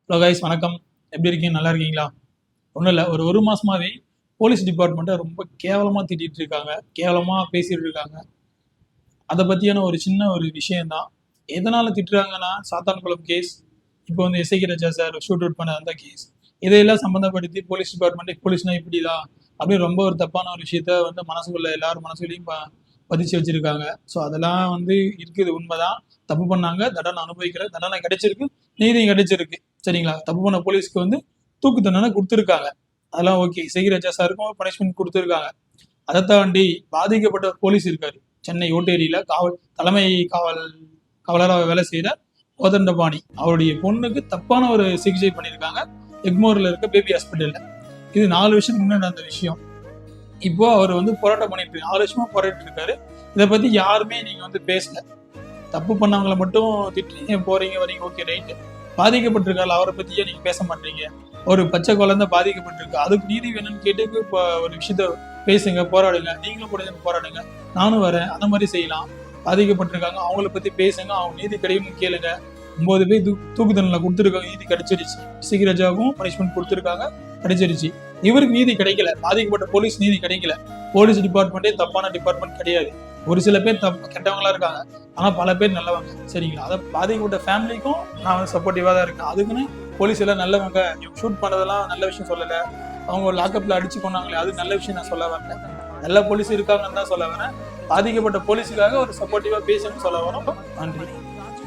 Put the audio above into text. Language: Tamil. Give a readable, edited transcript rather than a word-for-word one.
ஹலோ கைஸ், வணக்கம். எப்படி இருக்கீங்க? நல்லா இருக்கீங்களா? ஒன்றும் இல்லை, ஒரு மாசமாவே போலீஸ் டிபார்ட்மெண்ட்டை ரொம்ப கேவலமாக திட்டிட்டு இருக்காங்க, கேவலமாக பேசிட்டு இருக்காங்க. அதை பற்றியான ஒரு சின்ன ஒரு விஷயம்தான். எதனால் திட்டுறாங்கன்னா, சாத்தான்குளம் கேஸ், இப்போ வந்து எஸ்ஐகே ராஜா சார் ஷூட் அவுட் பண்ண அந்த கேஸ், இதையெல்லாம் சம்மந்தப்படுத்தி போலீஸ் டிபார்ட்மெண்ட் போலீஸ்னா இப்படிதான் அப்படின்னு ரொம்ப ஒரு தப்பான ஒரு விஷயத்த வந்து மனசுக்குள்ள எல்லாரும் மனசுலையும் பதிச்சு வச்சிருக்காங்க. ஸோ அதெல்லாம் வந்து இருக்குது, உண்மைதான். தப்பு பண்ணாங்க, தண்டனை அனுபவிக்கிற தண்டனை கிடைச்சிருக்கு, நீதியும் கிடைச்சிருக்கு. சரிங்களா? தப்பு பண்ண போலீஸ்க்கு வந்து தூக்கு தண்டனை கொடுத்துருக்காங்க. அதெல்லாம் ஓகே. எஸ்ஐகே ராஜா சாருக்கும் பனிஷ்மெண்ட் கொடுத்துருக்காங்க. அதை தாண்டி பாதிக்கப்பட்ட போலீஸ் இருக்காரு, சென்னை ஓட்டேரியில தலைமை காவலராக வேலை செய்யற கோதண்டபாணி, அவருடைய பொண்ணுக்கு தப்பான ஒரு சிகிச்சை பண்ணியிருக்காங்க எக்மோர்ல இருக்க பேபி ஹாஸ்பிட்டல்ல. இது 4 வருஷத்துக்கு முன்னாடி நடந்த விஷயம். இப்போ அவர் வந்து போராட்டம் பண்ணிட்டு 4 வருஷமா போராடிட்டு இருக்காரு. இதை பத்தி யாருமே நீங்க வந்து பேசல. தப்பு பண்ணவங்களை மட்டும் திட்டுறீங்க, போறீங்க வரீங்க, ஓகே ரைட். பாதிக்கப்பட்டிருக்காரு, அவரை பத்தியே நீங்க பேச மாட்டீங்க. ஒரு பச்சை குழந்தை பாதிக்கப்பட்டிருக்கு, அதுக்கு நீதி வேணும்னு கேட்டு இப்போ ஒரு விஷயத்த பேசுங்க, போராடுங்க. நீங்களும் கூட போராடுங்க, நானும் வரேன். அந்த மாதிரி செய்யலாம். பாதிக்கப்பட்டிருக்காங்க, அவங்கள பத்தி பேசுங்க, அவங்க நீதி கிடைக்கும்னு கேளுங்க. 9 பேர் தூக்கு தண்டனை கொடுத்துருக்காங்க, நீதி கிடைச்சிருச்சு. எஸ்ஐகே ராஜாவுக்கும் பனிஷ்மெண்ட் கொடுத்துருக்காங்க, கிடைச்சிருச்சு. இவருக்கு நீதி கிடைக்கல, பாதிக்கப்பட்ட போலீஸ் நீதி கிடைக்கல. போலீஸ் டிபார்ட்மெண்ட்டே தப்பான டிபார்ட்மெண்ட் கிடையாது. ஒரு சில பேர் கெட்டவங்களா இருக்காங்க, ஆனா பல பேர் நல்லவங்க. சரிங்களா? அதை பாதிக்கப்பட்ட ஃபேமிலிக்கும் நான் வந்து சப்போர்ட்டிவா தான் இருக்கேன். அதுக்குன்னு போலீஸ் எல்லாம் நல்லவங்க, ஷூட் பண்ணதெல்லாம் நல்ல விஷயம் சொல்லல, அவங்க லாக்அப்ல அடிச்சு கொண்டாங்களே அது நல்ல விஷயம் நான் சொல்ல வரேன். நல்ல போலீஸ் இருக்காங்கன்னு தான் சொல்ல வரேன். பாதிக்கப்பட்ட போலீஸுக்காக ஒரு சப்போர்ட்டிவா பேசணும்னு சொல்ல வரோம். நன்றி.